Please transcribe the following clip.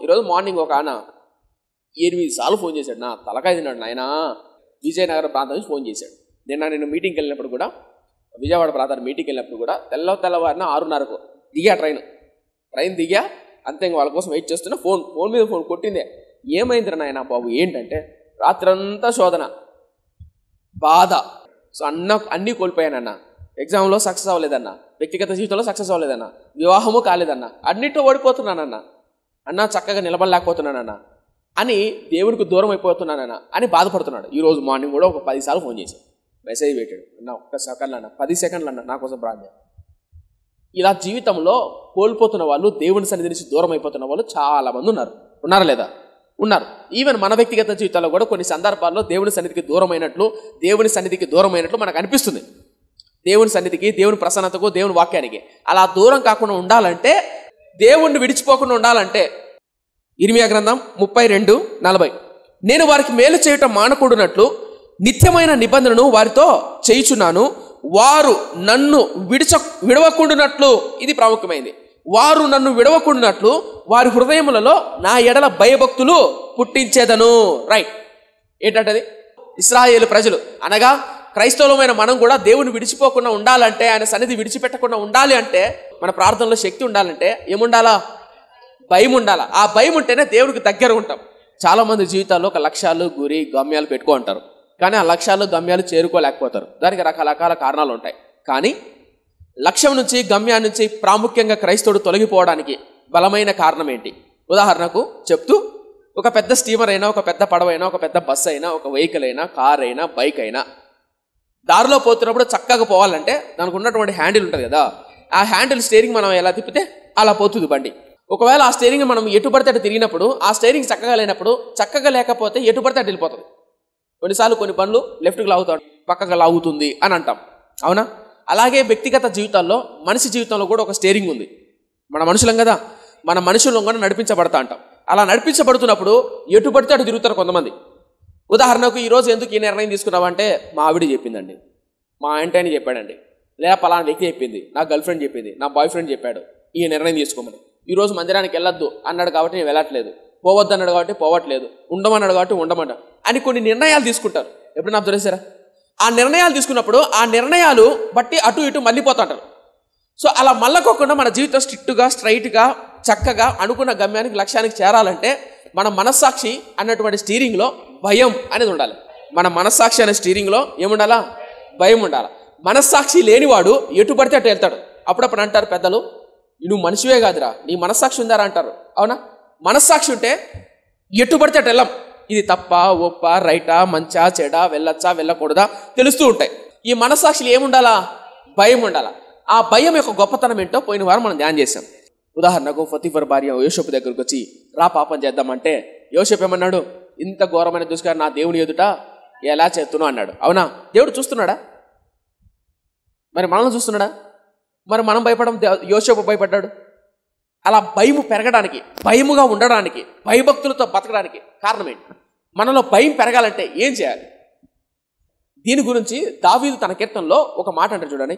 ఈరోజు మార్నింగ్ ఒక ఆయన 8 సార్లు ఫోన్ చేశాడు. నా తలకాయ తిన్నాడు నాయన. విజయనగరం ప్రాంతం నుంచి ఫోన్ చేశాడు. నేను మీటింగ్కి వెళ్ళినప్పుడు కూడా, విజయవాడ ప్రాంతానికి మీటింగ్కి వెళ్ళినప్పుడు కూడా తెల్లవారిన 6:30కు దిగా ట్రైన్ దిగా అంతే. వాళ్ళ కోసం వెయిట్ చేస్తున్నా. ఫోన్ మీద ఫోన్ కొట్టిందే. ఏమైందిరా నాయన బాబు ఏంటంటే, రాత్రంతా శోధన, బాధ. సో అన్నీ కోల్పోయానన్న. ఎగ్జామ్లో సక్సెస్ అవ్వలేదన్న, వ్యక్తిగత జీవితంలో సక్సెస్ అవ్వలేదన్న, వివాహము కాలేదన్న, అన్నింటిలో ఓడిపోతున్నానన్న, చక్కగా నిలబడలేకపోతున్నానన్న అని, దేవుడికి దూరం అయిపోతున్నానన్న అని బాధపడుతున్నాడు. ఈరోజు మార్నింగ్ కూడా ఒక 10 సార్లు ఫోన్ చేశాడు, మెసేజ్ పెట్టాడు. ఒక్క సెకండ్లు అన్న, 10 సెకండ్లు అన్న నా కోసం ప్రార్థన. ఇలా జీవితంలో కోల్పోతున్న వాళ్ళు, దేవుని సన్నిధి నుంచి దూరం అయిపోతున్న వాళ్ళు చాలా మంది ఉన్నారా లేదా? ఉన్నారు. ఈవెన్ మన వ్యక్తిగత జీవితాల్లో కూడా కొన్ని సందర్భాల్లో దేవుని సన్నిధికి దూరమైనట్లు మనకు అనిపిస్తుంది. దేవుని సన్నిధికి, దేవుని ప్రసన్నతకు, దేవుని వాక్యానికి అలా దూరం కాకుండా ఉండాలంటే, దేవుణ్ణి విడిచిపోకుండా ఉండాలంటే, ఇర్మియా గ్రంథం 32:40, నేను వారికి మేలు చేయటం మానకూడనట్లు నిత్యమైన నిబంధనను వారితో చేయుచున్నాను, వారు నన్ను విడవకుండునట్లు. ఇది ప్రాముఖ్యమైంది. వారు నన్ను విడవకుండునట్లు వారి హృదయములలో నా ఎడల భయభక్తులు పుట్టించేదను. రైట్. ఏంటంటది? ఇశ్రాయేలు ప్రజలు అనగా క్రైస్తవులమైన మనం కూడా దేవుని విడిచిపోకుండా ఉండాలంటే, ఆయన సన్నిధి విడిచిపెట్టకుండా ఉండాలి అంటే, మన ప్రార్థనలో శక్తి ఉండాలంటే ఏముండాలా? భయం ఉండాలా. ఆ భయం ఉంటేనే దేవుడికి దగ్గర ఉంటాం. చాలామంది జీవితాల్లో ఒక లక్ష్యాలు, గురి, గమ్యాలు పెట్టుకుంటారు. కానీ ఆ లక్ష్యాలు, గమ్యాలు చేరుకోలేకపోతారు. దానికి రకరకాల కారణాలు ఉంటాయి. కానీ లక్ష్యం నుంచి, గమ్యాన్ని నుంచి ప్రాముఖ్యంగా క్రైస్తవుడు తొలగిపోవడానికి బలమైన కారణం ఏంటి? ఉదాహరణకు చెప్తూ, ఒక పెద్ద స్టీమర్ అయినా, ఒక పెద్ద పడవైనా, ఒక పెద్ద బస్సు అయినా, ఒక వెహికల్ అయినా, కార్ అయినా, బైక్ అయినా దారిలో పోతున్నప్పుడు చక్కగా పోవాలంటే దానికి ఉన్నటువంటి హ్యాండిల్ ఉంటుంది కదా, ఆ హ్యాండిల్ స్టీరింగ్ మనం ఎలా తిప్పితే అలా పోతుంది బండి. ఒకవేళ ఆ స్టీరింగ్ మనం ఎటు పడితే అటు తిరిగినప్పుడు, ఆ స్టీరింగ్ చక్కగా లేనప్పుడు, చక్కగా లేకపోతే ఎటు పడితే అటు వెళ్ళిపోతుంది. కొన్నిసార్లు కొన్ని బండ్లు లెఫ్ట్కి లాగుతాడు, పక్కగా లాగుతుంది అని అంటాం, అవునా? అలాగే వ్యక్తిగత జీవితాల్లో, మనిషి జీవితంలో కూడా ఒక స్టీరింగ్ ఉంది. మన మనుషులం కదా, మన మనుషులను కూడా నడిపించబడతా అంటాం. అలా నడిపించబడుతున్నప్పుడు ఎటు పడితే అటు తిరుగుతారు కొంతమంది. ఉదాహరణకు ఈరోజు ఎందుకు ఈ నిర్ణయం తీసుకున్నావంటే, మా ఆవిడ చెప్పిందండి, మా ఆంటీ చెప్పాడండి, లేదా పలానా వ్యక్తి చెప్పింది, నా గర్ల్ ఫ్రెండ్ చెప్పింది, నా బాయ్ ఫ్రెండ్ చెప్పాడు ఈ నిర్ణయం తీసుకోమని. ఈరోజు మందిరానికి వెళ్ళొద్దు అన్నాడు కాబట్టి నేను వెళ్ళట్లేదు, పోవద్దు అన్నాడు కాబట్టి పోవట్లేదు, ఉండమన్నాడు కాబట్టి ఉండమన్నా అని కొన్ని నిర్ణయాలు తీసుకుంటారు. ఎప్పుడైనా అబ్జర్వ్ చేశారా? ఆ నిర్ణయాలు తీసుకున్నప్పుడు ఆ నిర్ణయాలు బట్టి అటు ఇటు మళ్ళీపోతుంటారు. సో అలా మళ్ళకోకుండా మన జీవితం స్ట్రిక్ట్గా, స్ట్రైట్గా, చక్కగా అనుకున్న గమ్యానికి, లక్ష్యానికి చేరాలంటే మన మనస్సాక్షి అన్నటువంటి స్టీరింగ్లో భయం అనేది ఉండాలి. మన మనస్సాక్షి అనే స్టీరింగ్లో ఏముండాలా? భయం ఉండాలి. మనస్సాక్షి లేనివాడు ఎటు పడితే అటు వెళ్తాడు. అప్పుడప్పుడు అంటారు పెద్దలు, నువ్వు మనిషివే కాదురా, నీ మనస్సాక్షి ఉందారా అంటారు. అవునా? మనస్సాక్షి ఉంటే ఎటు పడితే అటు వెళ్ళం. ఇది తప్ప, ఒప్ప, రైటా, మంచా, చెడా, వెళ్ళొచ్చా, వెళ్ళకూడదా తెలుస్తూ ఉంటాయి. ఈ మనస్సాక్షిలో ఏముండాలా? భయం ఉండాలా. ఆ భయం యొక్క గొప్పతనం ఏంటో పోయిన వారం మనం ధ్యానం చేశాం. ఉదాహరణకు పొతిఫర్ భార్య యోసేపు దగ్గరకు వచ్చి రా పాపం చేద్దామంటే యోసేపు ఏమన్నాడు? ఇంత ఘోరమైన దుష్కారం నా దేవుని ఎదుట ఎలా చేస్తున్నావు అన్నాడు. అవునా? దేవుడు చూస్తున్నాడా? మరి మనల్ని చూస్తున్నాడా? మరి మనం భయపడడం, యోసేపు భయపడ్డాడు. అలా భయము పెరగడానికి, భయముగా ఉండడానికి, భయభక్తులతో బతకడానికి కారణం ఏంటి? మనలో భయం పెరగాలంటే ఏం చేయాలి? దీని గురించి దావీదు తన కీర్తనలో ఒక మాట అంటాడు చూడండి.